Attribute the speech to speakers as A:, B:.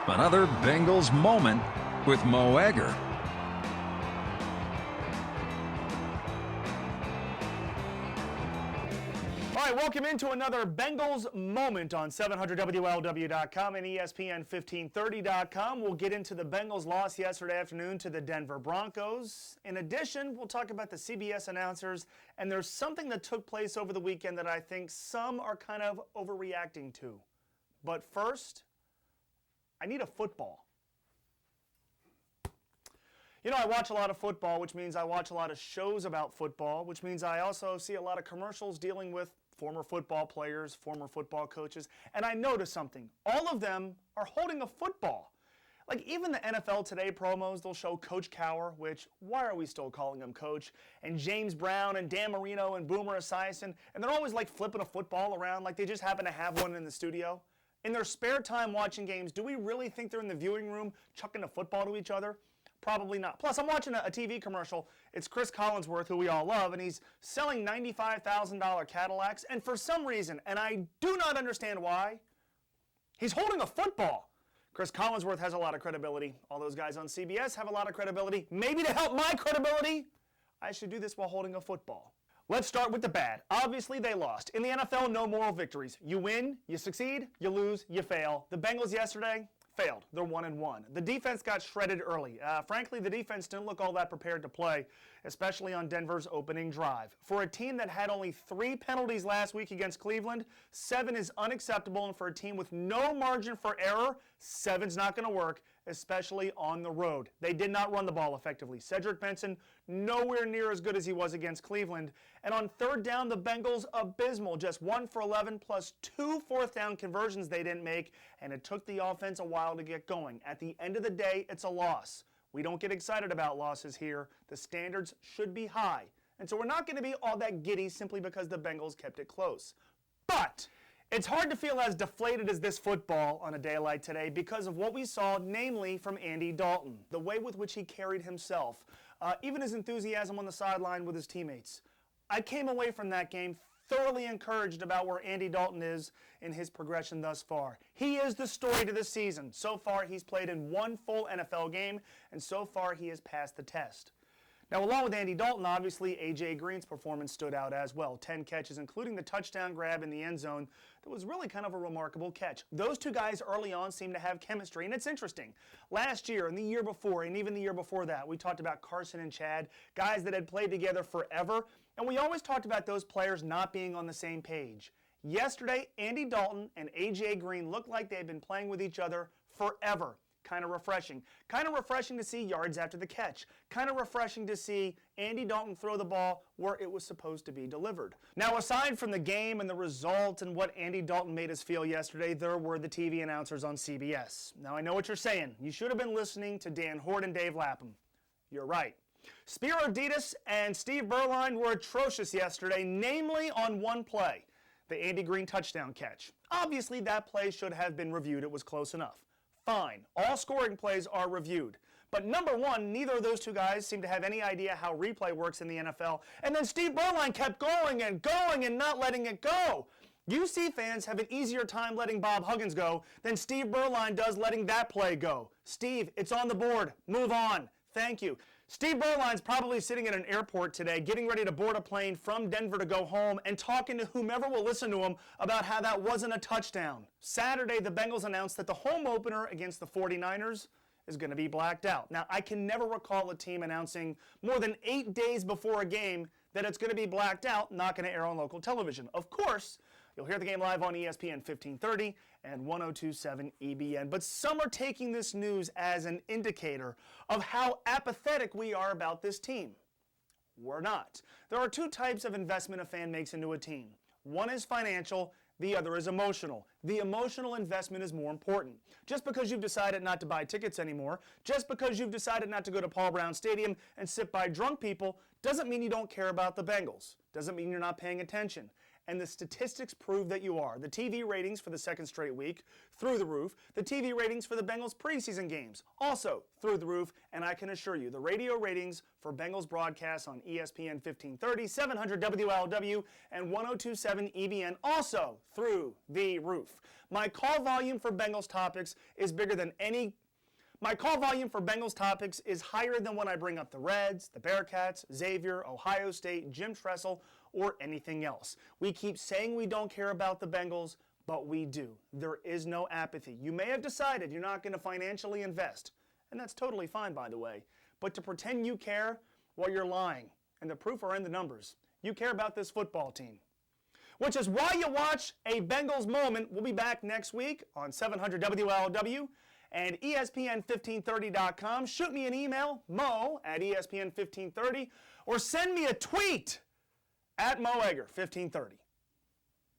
A: Another Bengals moment with Mo Egger.
B: All right, welcome into another Bengals moment on 700WLW.com and ESPN1530.com. We'll get into the Bengals loss yesterday afternoon to the Denver Broncos. In addition, we'll talk about the CBS announcers, and there's something that took place over the weekend that I think some are kind of overreacting to. But first, I need a football. You know, I watch a lot of football, which means I watch a lot of shows about football, which means I also see a lot of commercials dealing with former football players, former football coaches, and I noticed something. All of them are holding a football. Like even the NFL Today promos, they'll show Coach Cowher, which, why are we still calling him Coach? And James Brown and Dan Marino and Boomer Esiason, and they're always like flipping a football around like they just happen to have one in the studio. In their spare time watching games, do we really think they're in the viewing room chucking a football to each other? Probably not. Plus, I'm watching a TV commercial. It's Chris Collinsworth, who we all love, and he's selling $95,000 Cadillacs. And for some reason, and I do not understand why, he's holding a football. Chris Collinsworth has a lot of credibility. All those guys on CBS have a lot of credibility. Maybe to help my credibility, I should do this while holding a football. Let's start with the bad. Obviously, they lost. In the NFL, no moral victories. You win, you succeed, you lose, you fail. The Bengals yesterday failed. They're 1-1. The defense got shredded early. Frankly, the defense didn't look all that prepared to play, especially on Denver's opening drive. For a team that had only 3 penalties last week against Cleveland, 7 is unacceptable, and for a team with no margin for error, 7's not going to work, especially on the road. They did not run the ball effectively. Cedric Benson, nowhere near as good as he was against Cleveland. And on third down, the Bengals abysmal, just 1 for 11 plus 2 fourth down conversions they didn't make, and it took the offense a while to get going. At the end of the day, it's a loss. We don't get excited about losses here. The standards should be high. And so we're not going to be all that giddy simply because the Bengals kept it close. But it's hard to feel as deflated as this football on a day like today because of what we saw, namely from Andy Dalton. The way with which he carried himself, even his enthusiasm on the sideline with his teammates. I came away from that game thoroughly encouraged about where Andy Dalton is in his progression thus far. He is the story to this season. So far, he's played in 1 full NFL game, and so far, he has passed the test. Now, along with Andy Dalton, obviously, A.J. Green's performance stood out as well. 10 catches, including the touchdown grab in the end zone. That was really kind of a remarkable catch. Those two guys early on seem to have chemistry, and it's interesting. Last year and the year before, and even the year before that, we talked about Carson and Chad, guys that had played together forever, and we always talked about those players not being on the same page. Yesterday, Andy Dalton and A.J. Green looked like they had been playing with each other forever. Kind of refreshing. Kind of refreshing to see yards after the catch. Kind of refreshing to see Andy Dalton throw the ball where it was supposed to be delivered. Now, aside from the game and the result and what Andy Dalton made us feel yesterday, there were the TV announcers on CBS. Now, I know what you're saying. You should have been listening to Dan Hort and Dave Lapham. You're right. Spiro Ditas and Steve Berline were atrocious yesterday, namely on one play, the Andy Green touchdown catch. Obviously, that play should have been reviewed. It was close enough. Fine. All scoring plays are reviewed. But number one, neither of those two guys seem to have any idea how replay works in the NFL. And then Steve Berline kept going and not letting it go. UC fans have an easier time letting Bob Huggins go than Steve Berline does letting that play go. Steve, it's on the board. Move on. Thank you. Steve Berline's probably sitting at an airport today, getting ready to board a plane from Denver to go home and talking to whomever will listen to him about how that wasn't a touchdown. Saturday, the Bengals announced that the home opener against the 49ers is going to be blacked out. Now, I can never recall a team announcing more than 8 days before a game that it's going to be blacked out, not going to air on local television. Of course, you'll hear the game live on ESPN 1530 and 102.7 EBN. But some are taking this news as an indicator of how apathetic we are about this team. We're not. There are 2 types of investment a fan makes into a team. One is financial, the other is emotional. The emotional investment is more important. Just because you've decided not to buy tickets anymore, just because you've decided not to go to Paul Brown Stadium and sit by drunk people, doesn't mean you don't care about the Bengals. Doesn't mean you're not paying attention. and the statistics prove that you are. The TV ratings for the second straight week, through the roof. The TV ratings for the Bengals preseason games, also through the roof. And I can assure you, the radio ratings for Bengals broadcasts on ESPN 1530, 700 WLW, and 1027 EBN, also through the roof. My call volume for Bengals topics is bigger than any. My call volume for Bengals topics is higher than when I bring up the Reds, the Bearcats, Xavier, Ohio State, Jim Tressel, or anything else. We keep saying we don't care about the Bengals, but we do. There is no apathy. You may have decided you're not going to financially invest, and that's totally fine, by the way. But to pretend you care, well, you're lying, and the proof are in the numbers. You care about this football team. Which is why you watch a Bengals Moment. We'll be back next week on 700 WLW and ESPN1530.com. Shoot me an email, mo@ESPN1530, or send me a tweet at moegger1530.